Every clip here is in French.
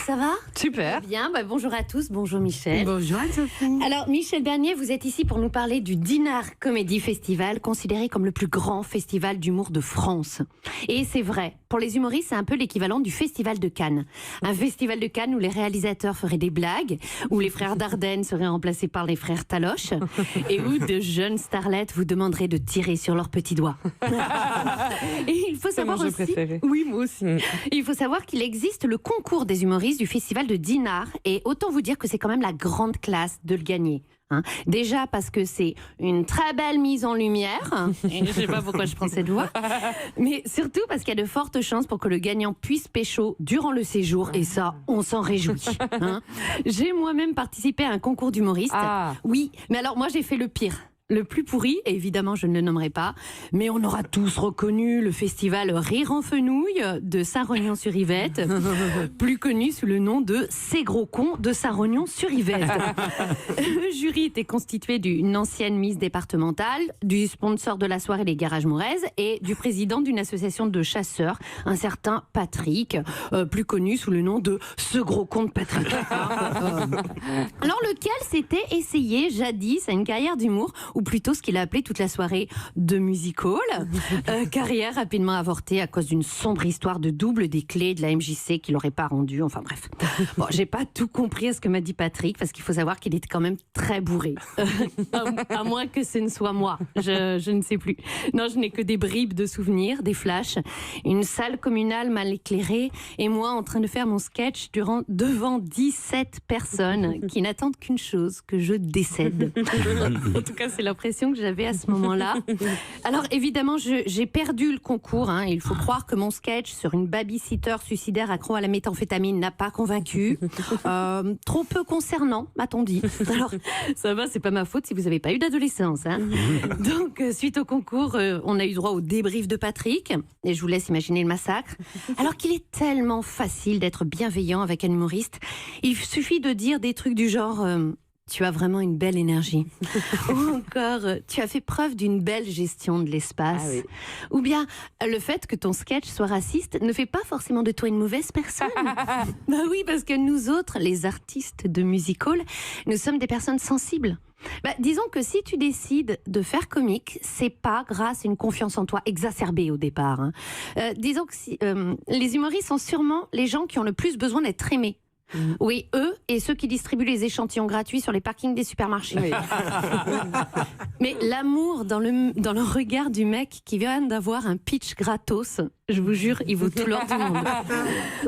ça va? Super. Bien, bonjour à tous, bonjour Michel. Bonjour Anne-Sophie. Alors Michel Bernier, vous êtes ici pour nous parler du Dinard Comedy Festival, considéré comme le plus grand festival d'humour de France. Et c'est vrai, pour les humoristes, c'est un peu l'équivalent du Festival de Cannes. Un festival de Cannes où les réalisateurs feraient des blagues, où les frères Dardenne seraient remplacés par les frères Taloche, et où de jeunes starlettes vous demanderaient de tirer sur leurs petits doigts. Et il faut savoir aussi... préféré. Oui, moi aussi. Il faut savoir qu'il existe le concours des humoristes du Festival de Dinard, et autant vous dire que c'est quand même la grande classe de le gagner. Déjà parce que c'est une très belle mise en lumière, et je sais pas pourquoi je prends cette voix, mais surtout parce qu'il y a de fortes chances pour que le gagnant puisse pécho durant le séjour, et ça, on s'en réjouit. J'ai moi-même participé à un concours d'humoriste. Oui, mais alors moi j'ai fait le pire. Le plus pourri, évidemment je ne le nommerai pas, mais on aura tous reconnu le festival Rire en Fenouil de Saint-Rognon-sur-Yvette, plus connu sous le nom de Ces gros cons de Saint-Rognon-sur-Yvette. Le jury était constitué d'une ancienne Miss départementale, du sponsor de la soirée Les Garages Mourez et du président d'une association de chasseurs, un certain Patrick, plus connu sous le nom de Ce gros con de Patrick. Alors lequel s'était essayé jadis à une carrière d'humour, ou plutôt ce qu'il a appelé toute la soirée de music hall, carrière rapidement avortée à cause d'une sombre histoire de double des clés de la MJC qu'il n'aurait pas rendu, enfin bref. Bon, j'ai pas tout compris à ce que m'a dit Patrick, parce qu'il faut savoir qu'il était quand même très bourré. À moins que ce ne soit moi, je ne sais plus. Non, je n'ai que des bribes de souvenirs, des flashs, une salle communale mal éclairée, et moi en train de faire mon sketch devant 17 personnes qui n'attendent qu'une chose, que je décède. En tout cas, c'est l'impression que j'avais à ce moment-là. Alors évidemment, j'ai perdu le concours. Il faut croire que mon sketch sur une babysitter suicidaire accro à la méthamphétamine n'a pas convaincu. Trop peu concernant, m'a-t-on dit. Alors ça va, c'est pas ma faute si vous n'avez pas eu d'adolescence. Donc suite au concours, on a eu droit au débrief de Patrick, et je vous laisse imaginer le massacre. Alors qu'il est tellement facile d'être bienveillant avec un humoriste, il suffit de dire des trucs du genre... Tu as vraiment une belle énergie. Ou encore, tu as fait preuve d'une belle gestion de l'espace. Ah oui. Ou bien, le fait que ton sketch soit raciste ne fait pas forcément de toi une mauvaise personne. Bah oui, parce que nous autres, les artistes de music hall, nous sommes des personnes sensibles. Disons que si tu décides de faire comique, c'est pas grâce à une confiance en toi exacerbée au départ. Disons que les humoristes sont sûrement les gens qui ont le plus besoin d'être aimés. Oui, eux et ceux qui distribuent les échantillons gratuits sur les parkings des supermarchés. Oui. Mais l'amour dans le regard du mec qui vient d'avoir un pitch gratos, je vous jure, il vaut tout l'or du monde.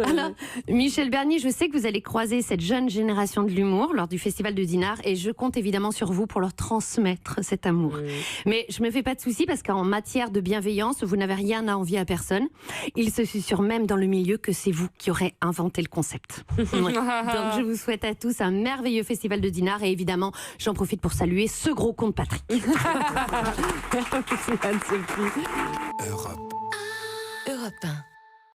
Alors, Michel Bernier, je sais que vous allez croiser cette jeune génération de l'humour lors du Festival de Dinard, et je compte évidemment sur vous pour leur transmettre cet amour. Oui. Mais je me fais pas de soucis, parce qu'en matière de bienveillance, vous n'avez rien à envier à personne. Il se susurre même dans le milieu que c'est vous qui aurez inventé le concept. Oui. Donc je vous souhaite à tous un merveilleux Festival de Dinard, et évidemment, j'en profite pour saluer ce gros con de Patrick. Europe 1.